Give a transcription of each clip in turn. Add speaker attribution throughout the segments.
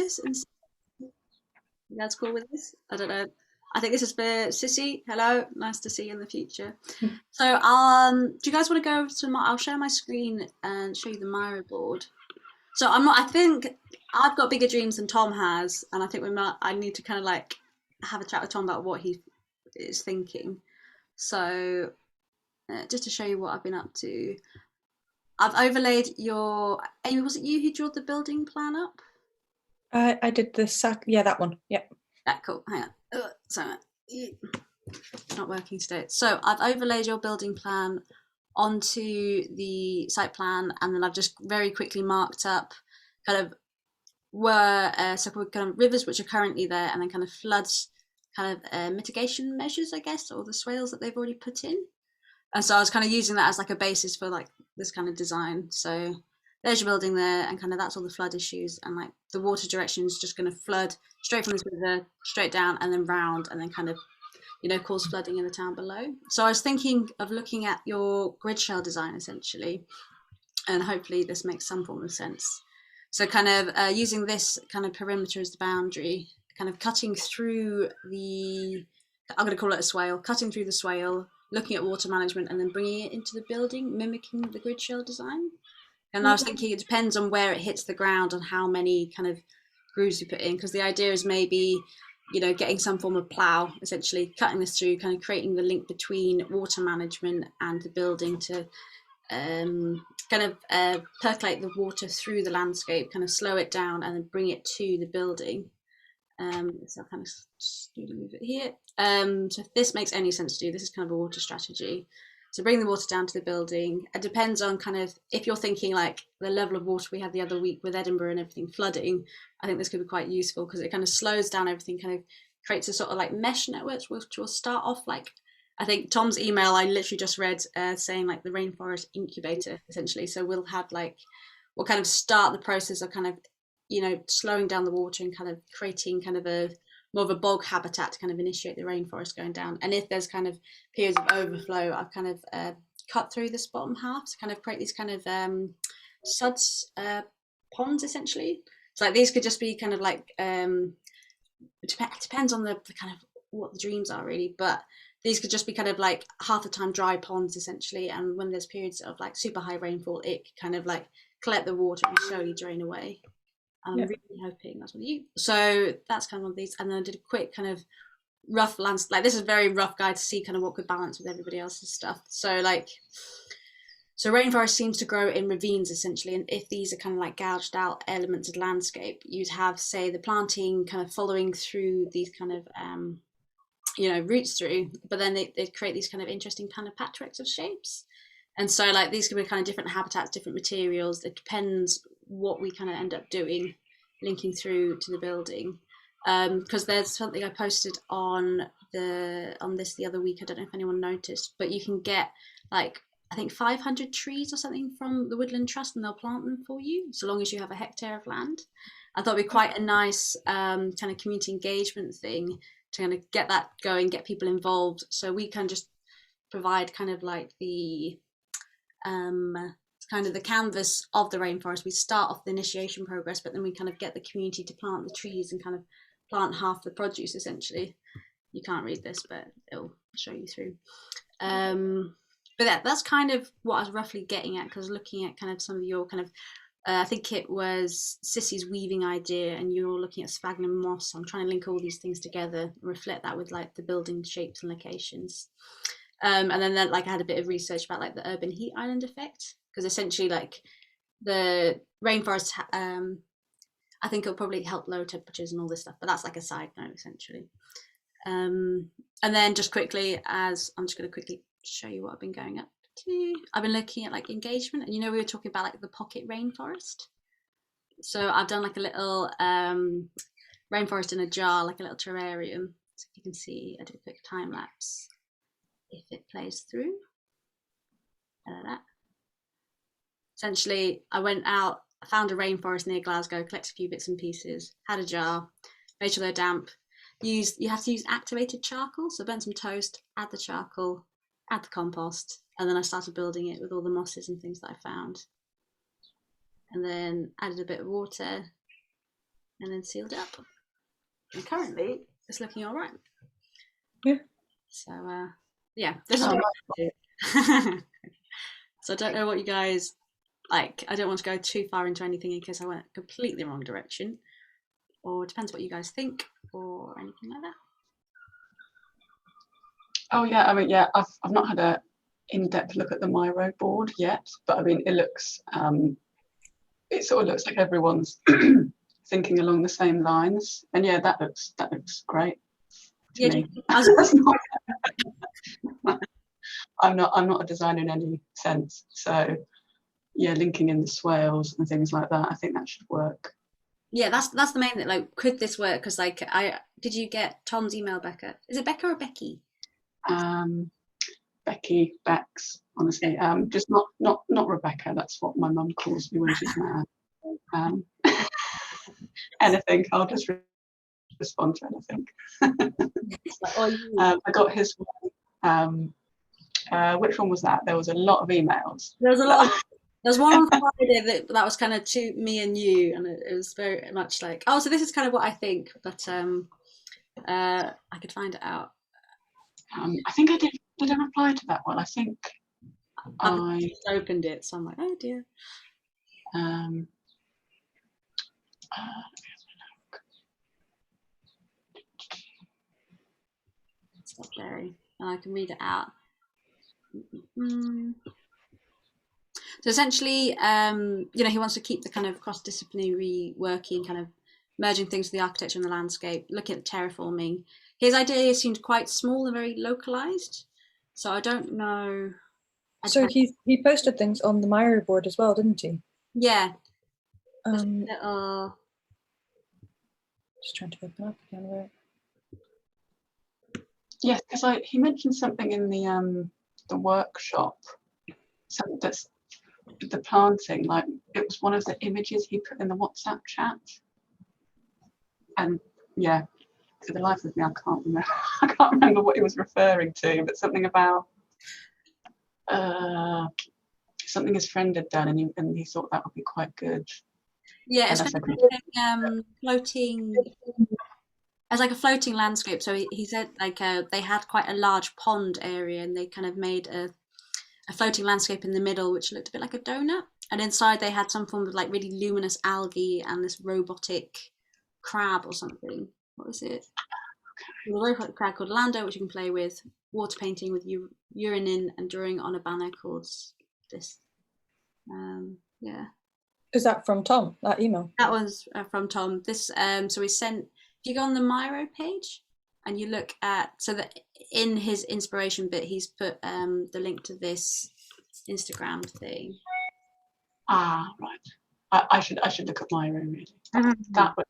Speaker 1: this and see if you guys cool with this? I don't know. I think this is for Sissy. Hello, nice to see you in the future. So, do you guys want to go to my? I'll share my screen and show you the Miro board. So I'm not. I think I've got bigger dreams than Tom has, and I think we might. I need to kind of like have a chat with Tom about what he is thinking. So, just to show you what I've been up to, I've overlaid your. Amy, was it you who drew the building plan up?
Speaker 2: I did the yeah, that one. Yeah.
Speaker 1: Yeah, cool. Hang on. So it's not working today. So I've overlaid your building plan onto the site plan, and then I've just very quickly marked up kind of were so kind of rivers which are currently there, and then kind of floods, kind of mitigation measures, I guess, or the swales that they've already put in. And so I was kind of using that as like a basis for like this kind of design. So there's your building there, and kind of that's all the flood issues, and like the water direction is just going to flood straight from this river, straight down, and then round, and then kind of cause flooding in the town below. So I was thinking of looking at your grid shell design essentially, and hopefully this makes some form of sense. So kind of using this kind of perimeter as the boundary, kind of cutting through the, I'm going to call it a swale, cutting through the swale, looking at water management, and then bringing it into the building, mimicking the grid shell design. And I was thinking it depends on where it hits the ground and how many kind of grooves you put in, because the idea is maybe getting some form of plough, essentially cutting this through, kind of creating the link between water management and the building to kind of percolate the water through the landscape, kind of slow it down, and then bring it to the building. So I'll kind of just move it here. So if this makes any sense to you, this is kind of a water strategy. So bring the water down to the building. It depends on kind of, if you're thinking like the level of water we had the other week with Edinburgh and everything flooding, I think this could be quite useful because it kind of slows down everything, kind of creates a sort of like mesh network, which will start off like, I think Tom's email I literally just read saying like the rainforest incubator essentially. So we'll have like, we'll kind of start the process of kind of, slowing down the water and kind of creating kind of a more of a bog habitat to kind of initiate the rainforest going down. And if there's kind of periods of overflow, I've kind of cut through this bottom half to kind of create these kind of suds ponds essentially. So like these could just be kind of like it depends on the kind of what the dreams are really, but these could just be kind of like half the time dry ponds essentially, and when there's periods of like super high rainfall, it kind of like collect the water and slowly drain away. I'm really hoping that's what you. So that's kind of one of these, and then I did a quick kind of rough landscape. Like this is a very rough guide to see kind of what could balance with everybody else's stuff. So like, so rainforest seems to grow in ravines essentially, and if these are kind of like gouged out elements of landscape, you'd have say the planting kind of following through these kind of roots through, but then they create these kind of interesting kind of patchworks of shapes. And so like these could be kind of different habitats, different materials. It depends what we kind of end up doing, linking through to the building. Because there's something I posted on this the other week. I don't know if anyone noticed, but you can get like I think 500 trees or something from the Woodland Trust, and they'll plant them for you so long as you have a hectare of land. I thought it'd be quite a nice kind of community engagement thing to kind of get that going, get people involved. So we can just provide kind of like the kind of the canvas of the rainforest. We start off the initiation progress, but then we kind of get the community to plant the trees and kind of plant half the produce essentially. You can't read this, but it'll show you through. But that's kind of what I was roughly getting at, because looking at kind of some of your kind of I think it was Sissy's weaving idea, and you're looking at sphagnum moss. So I'm trying to link all these things together and reflect that with like the building shapes and locations. And then like I had a bit of research about like the urban heat island effect, because essentially like the rainforest, I think it'll probably help lower temperatures and all this stuff, but that's like a side note essentially. And then just quickly, as I'm just going to quickly show you what I've been going up to. I've been looking at like engagement, and we were talking about like the pocket rainforest. So I've done like a little rainforest in a jar, like a little terrarium. So if you can see, I did a quick time lapse. If it plays through, essentially I went out, I found a rainforest near Glasgow, collected a few bits and pieces, had a jar, made sure they're damp. You have to use activated charcoal, so burn some toast, add the charcoal, add the compost, and then I started building it with all the mosses and things that I found. And then added a bit of water, and then sealed it up. And currently, it's looking all right.
Speaker 2: Yeah.
Speaker 1: So, yeah, this is what I do. So I don't know what you guys like. I don't want to go too far into anything in case I went completely the wrong direction. Or it depends what you guys think or anything like that.
Speaker 3: Oh yeah, I mean, yeah, I've not had a in-depth look at the Miro board yet, but I mean, it looks, it sort of looks like everyone's thinking along the same lines, and yeah, that looks great to me. I'm not a designer in any sense, so yeah, linking in the swales and things like that, I think that should work.
Speaker 1: Yeah, that's the main thing. Like, could this work? Because like, did you get Tom's email, Becca? Is it Becca or Becky?
Speaker 3: Becky, Bex, honestly, just not Rebecca. That's what my mum calls me when she's mad. Anything, I'll just respond to anything. I got his one. Which one was that? There was a lot of emails.
Speaker 1: There was a lot. There was one on Friday that was kind of to me and you, and it was very much like, oh, so this is kind of what I think, but I could find it out.
Speaker 3: I think I did a reply to that one. I think
Speaker 1: I opened it, so I'm like, oh dear. Stop sharing, and I can read it out. So essentially, he wants to keep the kind of cross-disciplinary working, kind of merging things with the architecture and the landscape, looking at terraforming. His idea seemed quite small and very localized, so I don't know.
Speaker 2: So he posted things on the Miro board as well, didn't he?
Speaker 1: Yeah.
Speaker 2: Just trying to open up again. Right?
Speaker 3: Yes, because he mentioned something in the workshop, something that's the planting, like it was one of the images he put in the WhatsApp chat, and yeah, for the life of me, I can't remember what he was referring to, but something about something his friend had done, and he thought that would be quite good.
Speaker 1: Yeah, it's floating. As like a floating landscape. So he said like they had quite a large pond area, and they kind of made a floating landscape in the middle, which looked a bit like a donut. And inside they had some form of like really luminous algae and this robotic crab or something. What was it? A robotic crab called Lando, which you can play with. Water painting with urine in and drawing on a banner called this. Yeah.
Speaker 2: Is that from Tom? That email?
Speaker 1: That was from Tom. This so we sent. If you go on the Miro page and you look at, so that in his inspiration bit, he's put the link to this Instagram thing.
Speaker 3: Ah, right. I should look at Miro really. That would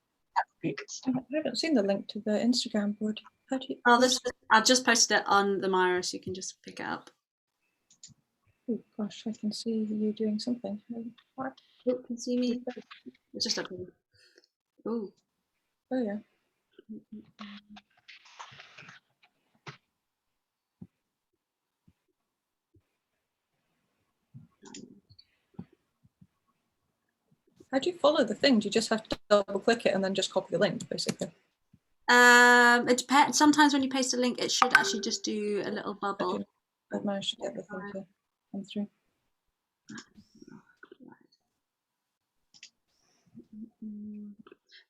Speaker 3: be a good start.
Speaker 2: I haven't seen the link to the Instagram board. How do you?
Speaker 1: Oh, I've just posted it on the Miro, so you can just pick it up.
Speaker 2: Oh gosh, I can see you doing something.
Speaker 1: What? Oh, can you see me? It's just up here. Oh.
Speaker 2: Oh yeah. How do you follow the thing? Do you just have to double click it and then just copy the link, basically?
Speaker 1: It depends. Sometimes when you paste a link, it should actually just do a little bubble.
Speaker 2: Okay. I've managed to get the thing to come through.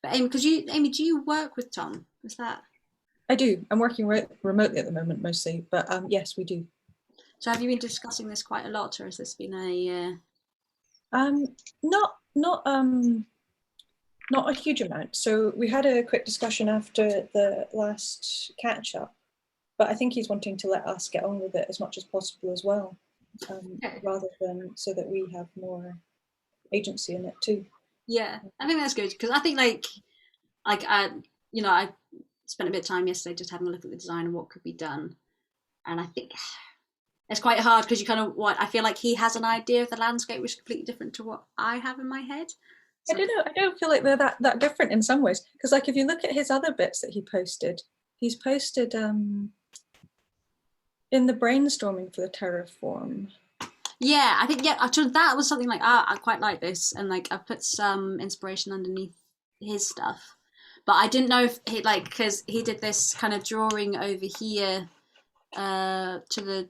Speaker 1: But Amy, do you work with Tom? Is that?
Speaker 2: I do. I'm working remotely at the moment mostly, but yes, we do.
Speaker 1: So have you been discussing this quite a lot, or has this been a?
Speaker 2: Not a huge amount. So we had a quick discussion after the last catch up, but I think he's wanting to let us get on with it as much as possible as well, rather than so that we have more agency in it too.
Speaker 1: Yeah, I think that's good because I think like I spent a bit of time yesterday just having a look at the design and what could be done, and I think it's quite hard because you kind of I feel like he has an idea of the landscape which is completely different to what I have in my head.
Speaker 2: So, I don't feel like they're that different in some ways, because like if you look at his other bits that he's posted in the brainstorming for the Terraform.
Speaker 1: Yeah, I think that was something like I quite like this, and like I've put some inspiration underneath his stuff. But I didn't know if he like because he did this kind of drawing over here to the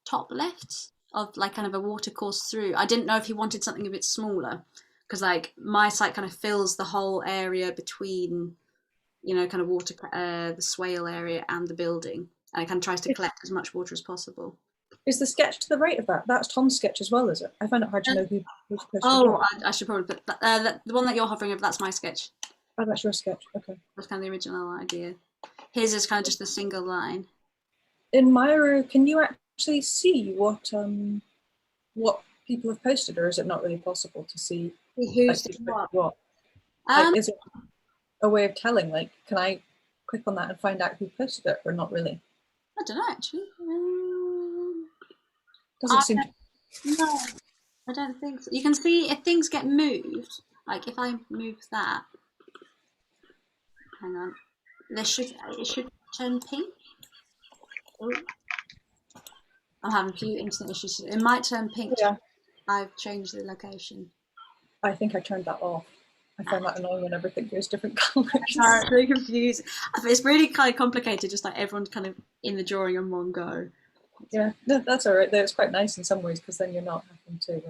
Speaker 1: top left of like kind of a water course through. I didn't know if he wanted something a bit smaller because like my site kind of fills the whole area between kind of water the swale area and the building, and it kind of tries to collect as much water as possible.
Speaker 2: Is the sketch to the right of that? That's Tom's sketch as well, is it? I find it hard to know who's posted
Speaker 1: Oh,
Speaker 2: what.
Speaker 1: I should probably put that, the one that you're hovering over. That's my sketch.
Speaker 2: Oh, that's your sketch. Okay.
Speaker 1: That's kind of the original idea. His is kind of just a single line.
Speaker 2: In Miro, can you actually see what people have posted, or is it not really possible to see
Speaker 1: Who's
Speaker 2: what? Like, is it a way of telling? Like, can I click on that and find out who posted it, or not really?
Speaker 1: I don't know actually.
Speaker 2: Doesn't seem.
Speaker 1: No, I don't think so. You can see if things get moved. Like if I move that, hang on, it should turn pink. Oh. I'm having a few internet issues. It might turn pink.
Speaker 2: Yeah.
Speaker 1: I've changed the location.
Speaker 2: I think I turned that off. I find that annoying when everything goes different colours.
Speaker 1: Sorry, it's really confusing. It's really kind of complicated, just like everyone's kind of in the drawing in one go.
Speaker 2: Yeah, no, that's all right. It's quite nice in some ways because then you're not having to.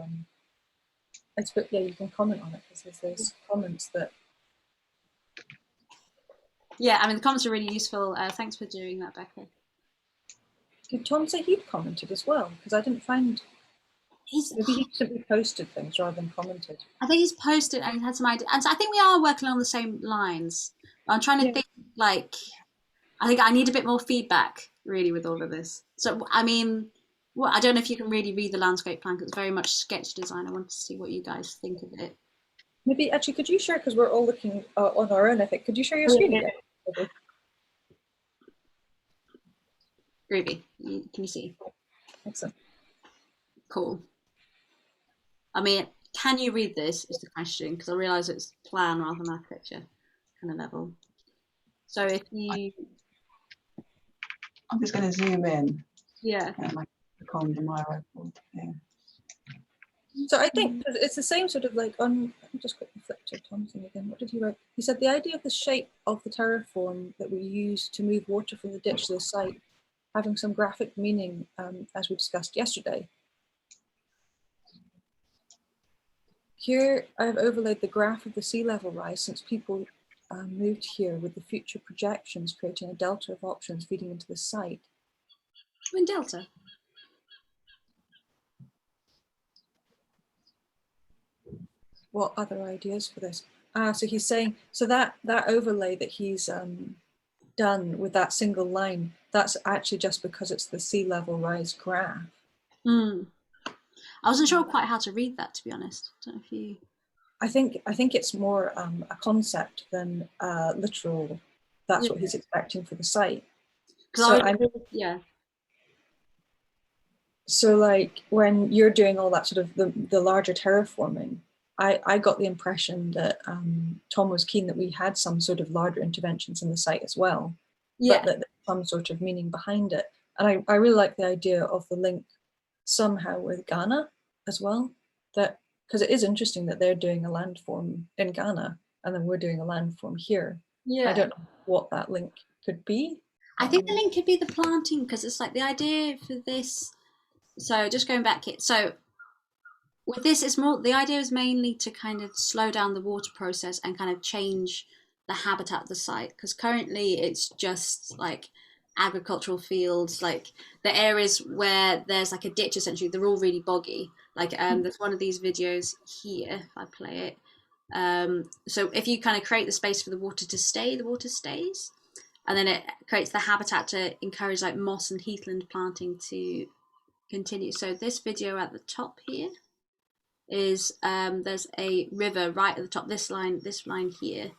Speaker 2: Yeah, you can comment on it because there's those comments that.
Speaker 1: Yeah, I mean the comments are really useful. Thanks for doing that, Becca.
Speaker 2: Did Tom say he'd commented as well? Because I didn't find. Maybe he simply posted things rather than commented.
Speaker 1: I think he's posted and he had some idea, and so I think we are working on the same lines. I'm trying to think like. I think I need a bit more feedback, really, with all of this. So, I mean, I don't know if you can really read the landscape plan because it's very much sketch design. I want to see what you guys think of it.
Speaker 2: Maybe, actually, could you share, because we're all looking on our own, I think. Could you share your screen again?
Speaker 1: Groovy. Can you see?
Speaker 2: Excellent.
Speaker 1: Cool. I mean, can you read this is the question, because I realise it's plan rather than architecture kind of level. So if you...
Speaker 3: I'm just going to zoom in.
Speaker 1: Yeah.
Speaker 3: Like on the Miro thing.
Speaker 2: So I think it's the same sort of like on. Let me just quickly flip to Tom's thing again. What did he write? He said the idea of the shape of the terraform that we use to move water from the ditch to the site, having some graphic meaning, as we discussed yesterday. Here I've overlaid the graph of the sea level rise since people moved here with the future projections, creating a delta of options feeding into the site.
Speaker 1: In delta?
Speaker 2: What other ideas for this? So he's saying, so that overlay that he's done with that single line, that's actually just because it's the sea level rise graph.
Speaker 1: I wasn't sure quite how to read that, to be honest. I don't know if you...
Speaker 2: I think it's more a concept than literal. That's what he's expecting for the site. So
Speaker 1: yeah.
Speaker 2: So like when you're doing all that sort of the larger terraforming, I got the impression that Tom was keen that we had some sort of larger interventions in the site as well, but that there's some sort of meaning behind it. And I really like the idea of the link somehow with Ghana as well, that because it is interesting that they're doing a landform in Ghana and then we're doing a landform here. I don't know what that link could be.
Speaker 1: I think the link could be the planting, because it's like the idea for this. So just going back here, so with this, it's more the idea is mainly to kind of slow down the water process and kind of change the habitat of the site, because currently it's just like agricultural fields, like the areas where there's like a ditch essentially, they're all really boggy. Like there's one of these videos here, if I play it. So if you kind of create the space for the water to stay, the water stays, and then it creates the habitat to encourage like moss and heathland planting to continue. So this video at the top here is there's a river right at the top. This line here,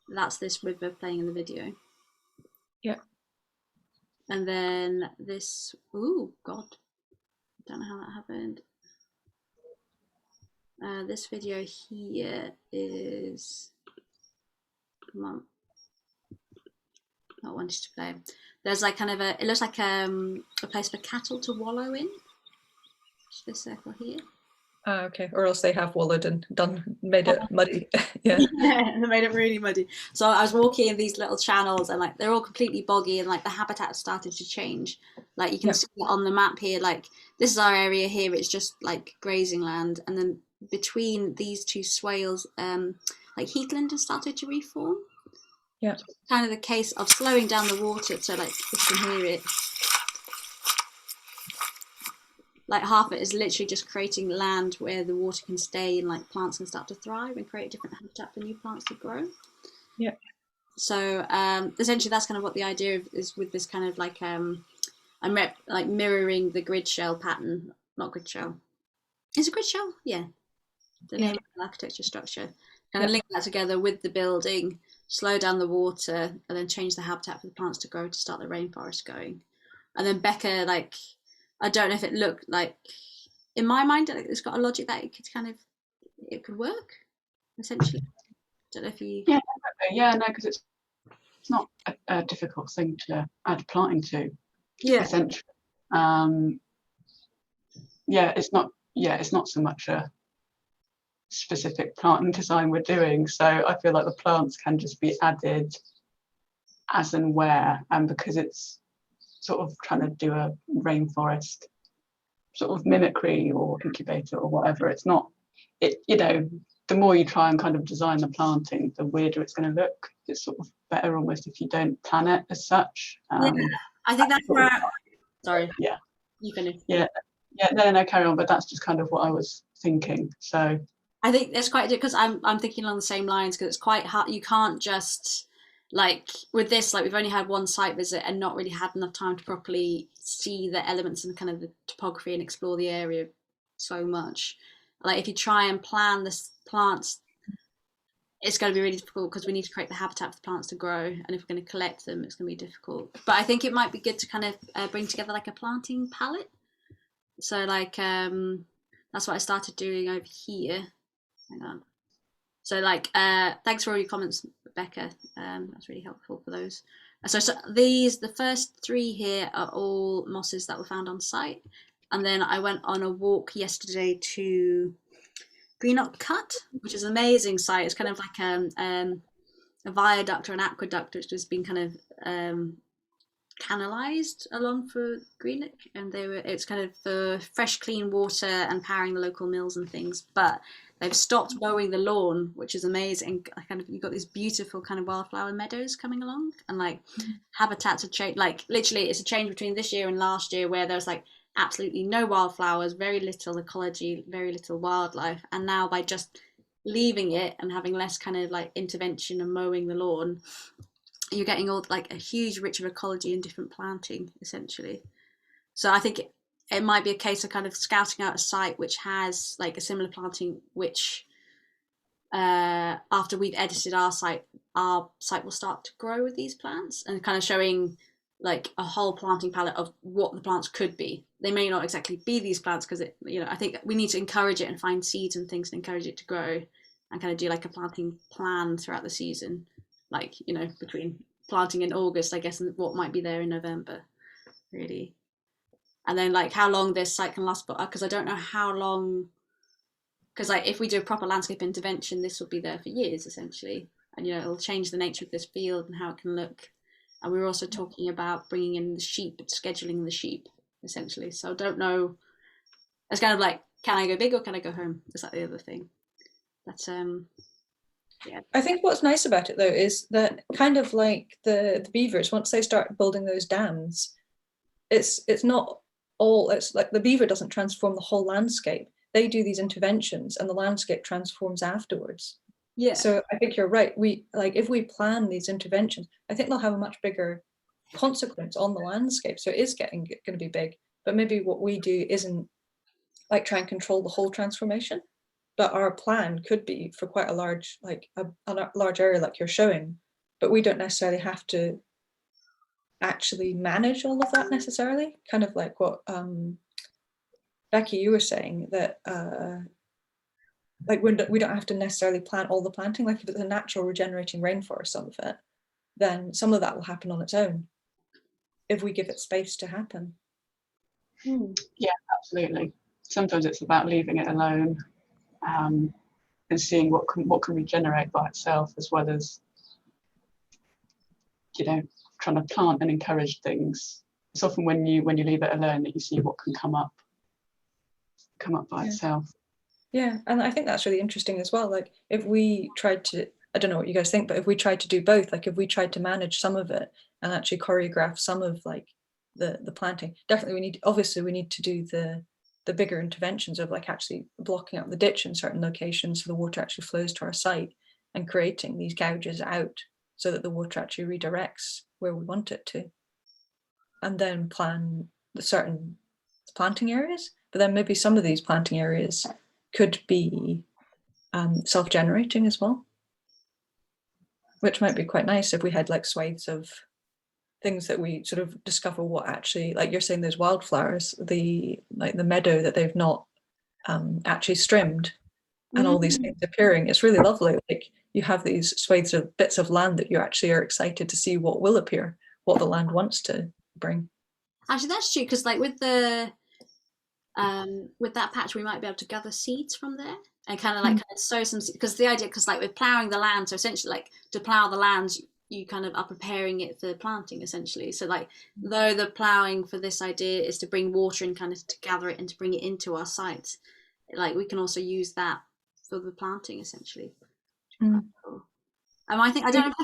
Speaker 1: that's this river playing in the video.
Speaker 2: Yeah.
Speaker 1: And then this, oh God, I don't know how that happened. This video here is, come on, not wanting to play. There's like kind of it looks like a place for cattle to wallow in. This circle here.
Speaker 2: Okay, or else they have wallowed and made it muddy. Yeah.
Speaker 1: Yeah, they made it really muddy. So I was walking in these little channels, and like they're all completely boggy, and like the habitat started to change. Like you can
Speaker 2: Yeah.
Speaker 1: see it on the map here. Like this is our area here. It's just like grazing land, and then between these two swales, like heathland has started to reform.
Speaker 2: Yeah.
Speaker 1: Kind of the case of slowing down the water, so like if you can hear it, like half of it is literally just creating land where the water can stay and like plants can start to thrive and create different habitat for new plants to grow.
Speaker 2: Yeah.
Speaker 1: So essentially, that's kind of what the idea of, is with this kind of like I'm like mirroring the grid shell pattern, not grid shell. Is it grid shell? Yeah, the
Speaker 2: Yeah.
Speaker 1: name of the architecture structure. Kind
Speaker 2: Yeah.
Speaker 1: of link that together with the building, slow down the water, and then change the habitat for the plants to grow to start the rainforest going. And then Becca, like, I don't know if it looked like, in my mind, it's got a logic that it could kind of, it could work, essentially. Don't know if you.
Speaker 3: Yeah, no, because it's not a difficult thing to add planting to.
Speaker 1: Yeah.
Speaker 3: Essentially, yeah, it's not so much a specific planting design we're doing. So I feel like the plants can just be added as and where, and because it's sort of trying to do a rainforest sort of mimicry or incubator or whatever, it's not, the more you try and kind of design the planting, the weirder it's going to look. It's sort of better almost if you don't plan it as such.
Speaker 1: Yeah, I think that's where. Sorry.
Speaker 3: Yeah.
Speaker 1: You finish.
Speaker 3: Yeah. No, carry on. But that's just kind of what I was thinking. So
Speaker 1: I think that's quite because I'm thinking along the same lines, because it's quite hard. You can't just like with this, like we've only had one site visit and not really had enough time to properly see the elements and kind of the topography and explore the area so much. Like if you try and plan this plants, it's going to be really difficult because we need to create the habitat for the plants to grow, and if we're going to collect them, it's going to be difficult. But I think it might be good to kind of bring together like a planting palette. So like that's what I started doing over here. Hang on. So like thanks for all your comments, Becca. That's really helpful for those. So the first three here are all mosses that were found on site, and then I went on a walk yesterday to Greenock Cut, which is an amazing site. It's kind of like a viaduct or an aqueduct which has been kind of canalized along for Greenock, and it's kind of for fresh clean water and powering the local mills and things, but they've stopped mowing the lawn, which is amazing. Kind of you've got these beautiful kind of wildflower meadows coming along, and like habitats have changed. Like literally it's a change between this year and last year, where there's like absolutely no wildflowers, very little ecology, very little wildlife, and now by just leaving it and having less kind of like intervention and mowing the lawn, you're getting all like a huge richer ecology and different planting essentially. So I think it might be a case of kind of scouting out a site which has like a similar planting, which after we've edited our site will start to grow with these plants, and kind of showing like a whole planting palette of what the plants could be. They may not exactly be these plants because I think we need to encourage it and find seeds and things and encourage it to grow, and kind of do like a planting plan throughout the season, like between planting in August, I guess, and what might be there in November, really. And then like how long this site can last, because I don't know how long, because like if we do a proper landscape intervention, this will be there for years essentially, and it'll change the nature of this field and how it can look. And we were also talking about bringing in the sheep, scheduling the sheep essentially. So I don't know, it's kind of like, can I go big or can I go home? Is that the other thing? But yeah.
Speaker 2: I think what's nice about it though is that kind of like the beavers, once they start building those dams, it's not all, it's like the beaver doesn't transform the whole landscape. They do these interventions and the landscape transforms afterwards.
Speaker 1: Yeah.
Speaker 2: So I think you're right. We like if we plan these interventions, I think they'll have a much bigger consequence on the landscape. So it is going to be big. But maybe what we do isn't like try and control the whole transformation. But our plan could be for quite a large, like a large area like you're showing, but we don't necessarily have to actually manage all of that necessarily. Kind of like what Becky, you were saying, that like we don't have to necessarily plant all the planting. Like if it's a natural regenerating rainforest, some of it, then some of that will happen on its own if we give it space to happen.
Speaker 3: Yeah, absolutely. sometimes it's about leaving it alone, and seeing what can regenerate by itself, as well as, you know, trying to plant and encourage things. It's often when you leave it alone that you see what can come up by itself.
Speaker 2: Yeah, and I think that's really interesting as well. Like if we tried to, I don't know what you guys think, but if we tried to do both, like if we tried to manage some of it and actually choreograph some of like the planting, definitely we need to do the bigger interventions of like actually blocking up the ditch in certain locations so the water actually flows to our site, and creating these gouges out so that the water actually redirects where we want it to, and then plan the certain planting areas. But then maybe some of these planting areas could be self-generating as well, which might be quite nice if we had like swathes of things that we sort of discover what actually, like you're saying, those wildflowers, the meadow that they've not actually strimmed, and all these things appearing. It's really lovely. Like you have these swathes of bits of land that you actually are excited to see what will appear, what the land wants to bring.
Speaker 1: Actually, that's true, because like with that patch, we might be able to gather seeds from there and kind of sow some, because the idea, because like with ploughing the land, so essentially like to plough the land, you kind of are preparing it for planting essentially. So like though the ploughing for this idea is to bring water and kind of to gather it and to bring it into our sites, like we can also use that for the planting essentially. Cool. I think, I don't know,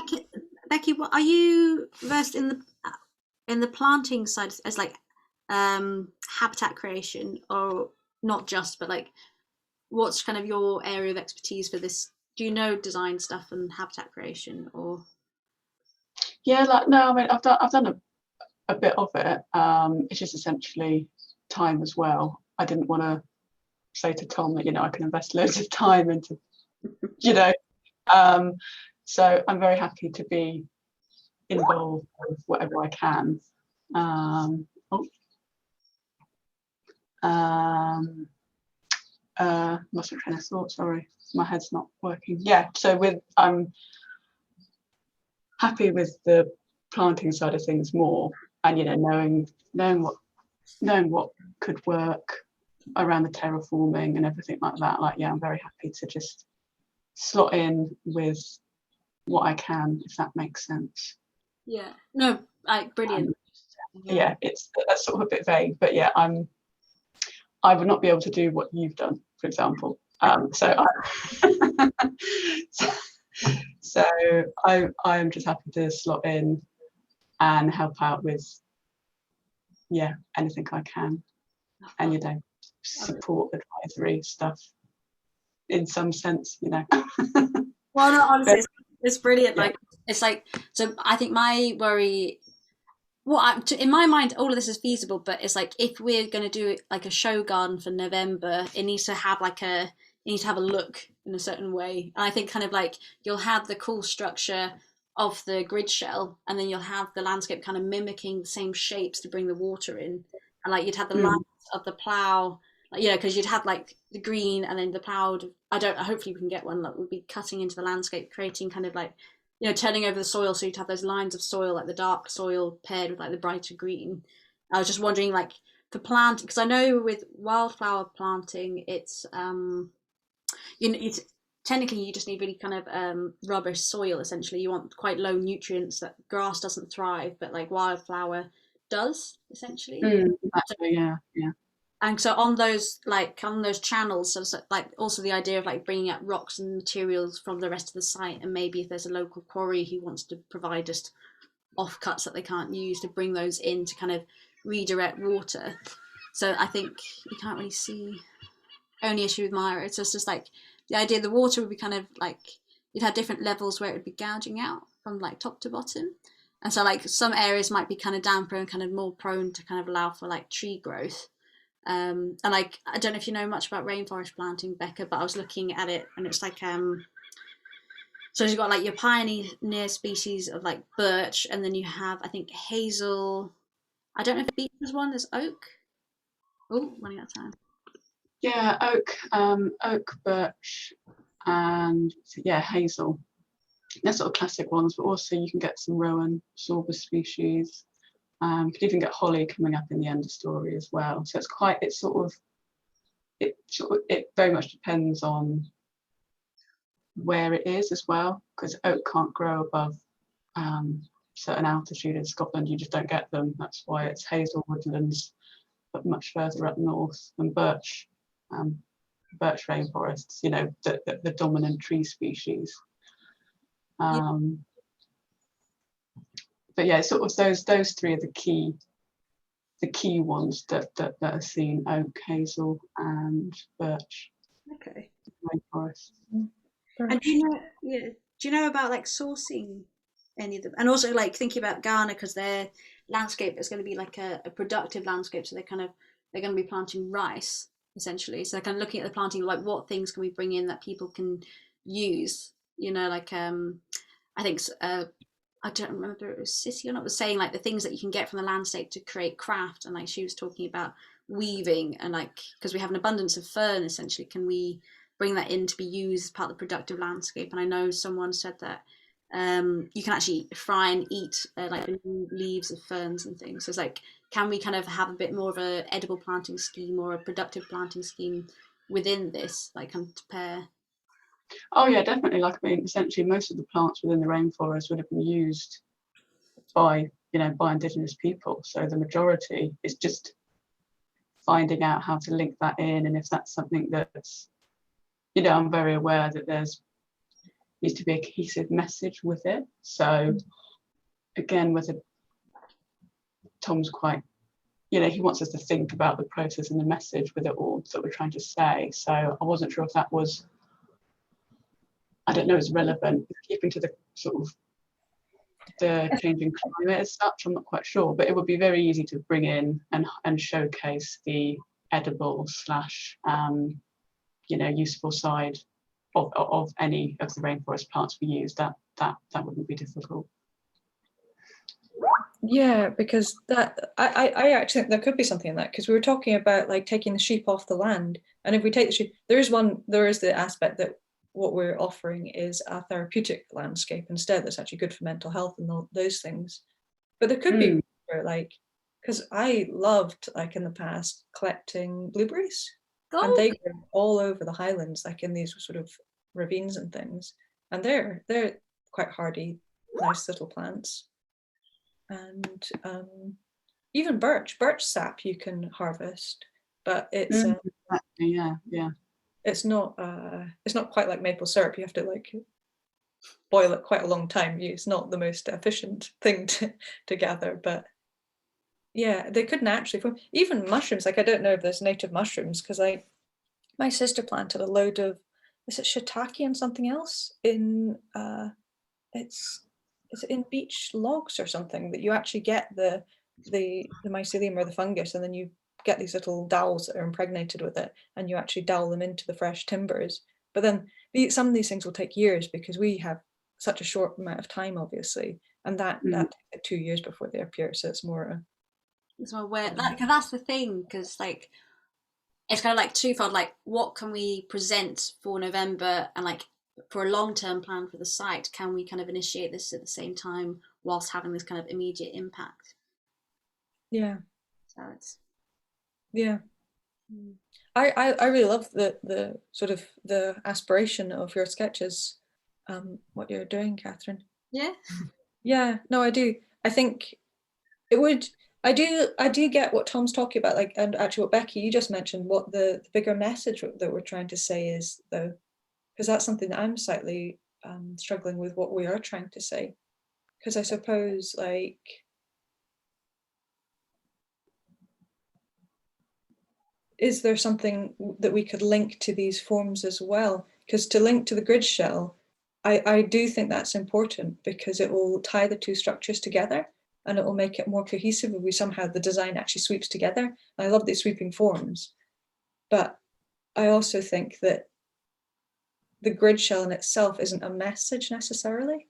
Speaker 1: Becky, what are you versed in the planting side as like habitat creation, or not just, but like what's kind of your area of expertise for this? Do you know design stuff and habitat creation, or?
Speaker 3: Yeah, like no, I mean I've done a bit of it. It's just essentially time as well. I didn't want to say to Tom that, you know, I can invest loads of time into, you know, so I'm very happy to be involved with whatever I can. Lost my train of thought, sorry, my head's not working. Yeah, so I'm happy with the planting side of things more, and you know, knowing what could work around the terraforming and everything like that. Like, yeah, I'm very happy to just slot in with what I can, if that makes sense.
Speaker 1: Yeah, no, brilliant.
Speaker 3: Yeah, that's sort of a bit vague, but yeah, I would not be able to do what you've done, for example. So I'm just happy to slot in and help out with, yeah, anything I can, and you know, support advisory stuff in some sense, you know.
Speaker 1: Well, no, honestly, it's brilliant. Yeah. Like it's like, so I think my worry, well, in my mind, all of this is feasible, but it's like if we're going to do like a show garden for November, it needs to have it needs to have a look in a certain way. And I think kind of like you'll have the cool structure of the grid shell, and then you'll have the landscape kind of mimicking the same shapes to bring the water in, and like you'd have the lines of the plough, like, you know, because you'd have like the green and then the ploughed. Hopefully we can get one that would be cutting into the landscape, creating kind of like, you know, turning over the soil, so you'd have those lines of soil, like the dark soil paired with like the brighter green. I was just wondering, like for planting, because I know with wildflower planting, it's technically you just need really kind of rubbish soil essentially. You want quite low nutrients, that grass doesn't thrive, but like wildflower does essentially.
Speaker 3: Actually, yeah.
Speaker 1: And so on those channels, so like also the idea of like bringing up rocks and materials from the rest of the site, and maybe if there's a local quarry who wants to provide just offcuts that they can't use, to bring those in to kind of redirect water. So I think you can't really see only issue with Myra. It's just like the idea the water would be kind of like, you'd have different levels where it would be gouging out from like top to bottom. And so like some areas might be kind of damper and kind of more prone to kind of allow for like tree growth. And like, I don't know if you know much about rainforest planting, Becca, but I was looking at it and it's like, so you've got like your pioneer species of like birch, and then you have, I think, hazel. I don't know if beech is one, there's oak. Oh, running out of time.
Speaker 3: Yeah, oak, birch, and yeah, hazel. They're sort of classic ones, but also you can get some rowan, sorber species. You could even get holly coming up in the understory as well. So it's sort of it very much depends on where it is as well, because oak can't grow above certain altitude in Scotland. You just don't get them. That's why it's hazel woodlands, but much further up north, and birch, birch rainforests. You know, the dominant tree species.
Speaker 1: Yeah.
Speaker 3: But yeah, sort of those three are the key ones that are seen: oak, hazel, and birch.
Speaker 1: Okay.
Speaker 3: Rainforest.
Speaker 1: And do you know, yeah, do you know about like sourcing any of them? And also like thinking about Ghana, because their landscape is going to be like a productive landscape. So they're going to be planting rice essentially. So they're kind of looking at the planting, like what things can we bring in that people can use? You know, like I think I don't remember if it was Cissy or not, was saying like the things that you can get from the landscape to create craft, and like she was talking about weaving, and like because we have an abundance of fern essentially, can we bring that in to be used as part of the productive landscape? And I know someone said that you can actually fry and eat like the leaves of ferns and things. So it's like, can we kind of have a bit more of a edible planting scheme or a productive planting scheme within this, like kind of to pair?
Speaker 3: Oh yeah, definitely. Like I mean, essentially most of the plants within the rainforest would have been used by indigenous people. So the majority is just finding out how to link that in, and if that's something that's, I'm very aware that needs to be a cohesive message with it. So again, Tom's quite, he wants us to think about the process and the message with it all that we're trying to say. So I wasn't sure if that was, I don't know, is relevant, keeping to the sort of the changing climate as such. I'm not quite sure, but it would be very easy to bring in and showcase the edible slash useful side of any of the rainforest plants we use. That wouldn't be difficult.
Speaker 2: Yeah, because I actually think there could be something in that, because we were talking about like taking the sheep off the land, and if we take the sheep, there is the aspect that what we're offering is a therapeutic landscape instead that's actually good for mental health and those things. But there could be like, because I loved like in the past collecting blueberries, and they grow all over the Highlands, like in these sort of ravines and things, and they're quite hardy, nice little plants. And even birch sap you can harvest, but it's it's not quite like maple syrup. You have to like boil it quite a long time. It's not the most efficient thing to gather, but yeah, they could naturally form. Even mushrooms, like I don't know if there's native mushrooms, because my sister planted a load of, is it shiitake and something else in it's in beech logs or something, that you actually get the mycelium or the fungus, and then you get these little dowels that are impregnated with it, and you actually dowel them into the fresh timbers. But then some of these things will take years, because we have such a short amount of time, obviously, and that takes like 2 years before they appear. So it's more.
Speaker 1: It's more weird. That's the thing, because like it's kind of like twofold. Like, what can we present for November, and like for a long-term plan for the site, can we kind of initiate this at the same time whilst having this kind of immediate impact?
Speaker 2: Yeah.
Speaker 1: So it's
Speaker 2: yeah. I really love the sort of the aspiration of your sketches, what you're doing, Catherine.
Speaker 1: Yeah.
Speaker 2: Yeah, no, I do. I think it would. I do get what Tom's talking about, like, and actually what Becky you just mentioned, what the bigger message that we're trying to say is, though, because that's something that I'm slightly struggling with, what we are trying to say. Because I suppose, like, is there something that we could link to these forms as well? Because to link to the grid shell, I do think that's important, because it will tie the two structures together, and it will make it more cohesive if we somehow, the design actually sweeps together. I love these sweeping forms, but I also think that the grid shell in itself isn't a message necessarily.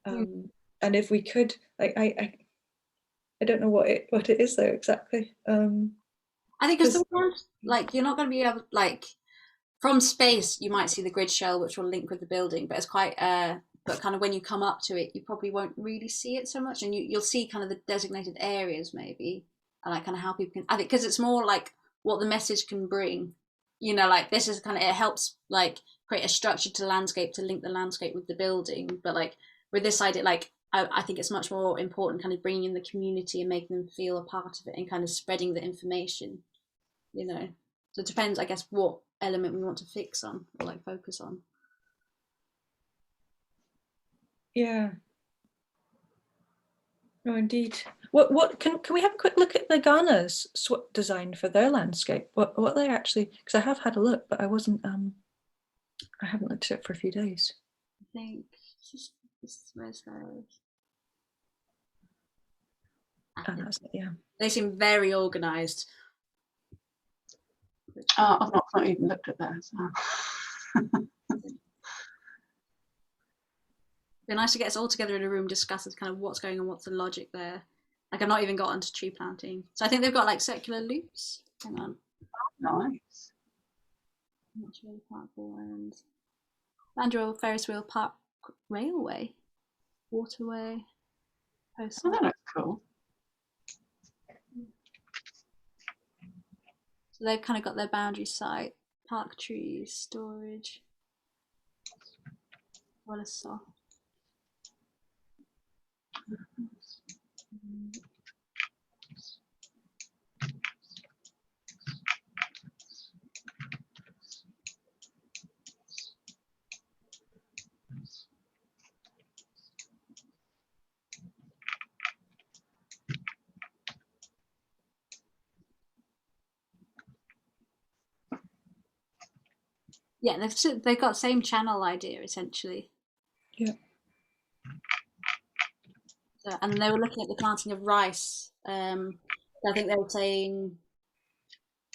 Speaker 2: And if we could, like, I don't know what it is though exactly.
Speaker 1: I think because the ones like you're not going to be able, like, from space you might see the grid shell which will link with the building, but it's quite but kind of when you come up to it you probably won't really see it so much, and you'll see kind of the designated areas maybe, and like kind of how people can, I think, because it's more like what the message can bring you know, like this is kind of, it helps like create a structure to landscape to link the landscape with the building. But like with this idea, like I think it's much more important kind of bringing in the community and making them feel a part of it and kind of spreading the information, you know. So it depends, I guess, what element we want to fix on or like focus on.
Speaker 2: Yeah. No, indeed. What can we have a quick look at the Ghana's design for their landscape? What they actually, because I have had a look, but I wasn't I haven't looked at it for a few days.
Speaker 1: I think where's those?
Speaker 2: Oh, that's it, yeah.
Speaker 1: They seem very organised.
Speaker 3: I've not even looked at that. So.
Speaker 1: Be nice to get us all together in a room, discuss kind of what's going on, what's the logic there. Like I've not even got onto tree planting, so I think they've got like circular loops. Hang on,
Speaker 3: Nice.
Speaker 1: I'm not sure the park ones. Mandrill Ferris wheel park railway, waterway, post.
Speaker 3: Oh, that looks cool.
Speaker 1: So they've kind of got their boundary site, park trees, storage. What a soft. Yeah, they've got same channel idea essentially.
Speaker 2: Yeah.
Speaker 1: So, and they were looking at the planting of rice. I think they were saying,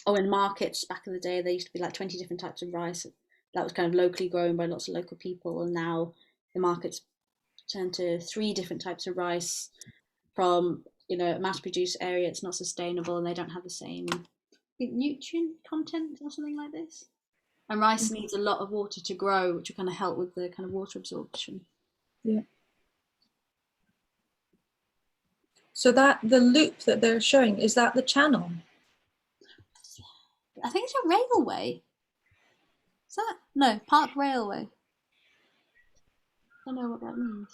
Speaker 1: oh, in markets back in the day, there used to be like 20 different types of rice that was kind of locally grown by lots of local people, and now the markets turned to 3 different types of rice from, you know, a mass-produced area. It's not sustainable, and they don't have the same, I think, nutrient content or something like this. And rice needs a lot of water to grow, which will kind of help with the kind of water absorption.
Speaker 2: Yeah. So that the loop that they're showing, is that the channel?
Speaker 1: I think it's a railway. Is that no park railway? I don't know what that means.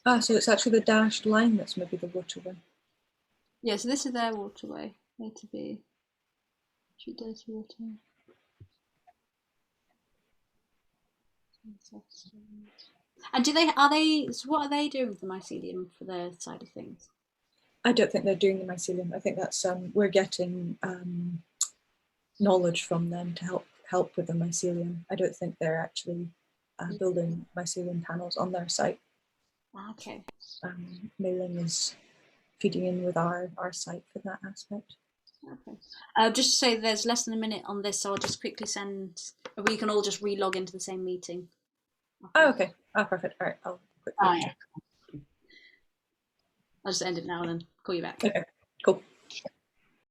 Speaker 2: Ah, so it's actually the dashed line that's maybe the waterway.
Speaker 1: Yeah, so this is their waterway. A to B. Treat dirty water. And so what are they doing with the mycelium for their side of things?
Speaker 2: I don't think they're doing the mycelium. I think that's we're getting knowledge from them to help with the mycelium. I don't think they're actually building mycelium panels on their site.
Speaker 1: Okay.
Speaker 2: Mailing is feeding in with our site for that aspect.
Speaker 1: Okay. Just to say, there's less than a minute on this, so I'll just quickly send. We can all just re-log into the same meeting.
Speaker 2: Oh, okay. Oh, perfect. All right. I'll quickly.
Speaker 3: Oh, yeah.
Speaker 1: I'll just end it now and then call you back.
Speaker 2: Okay. Cool.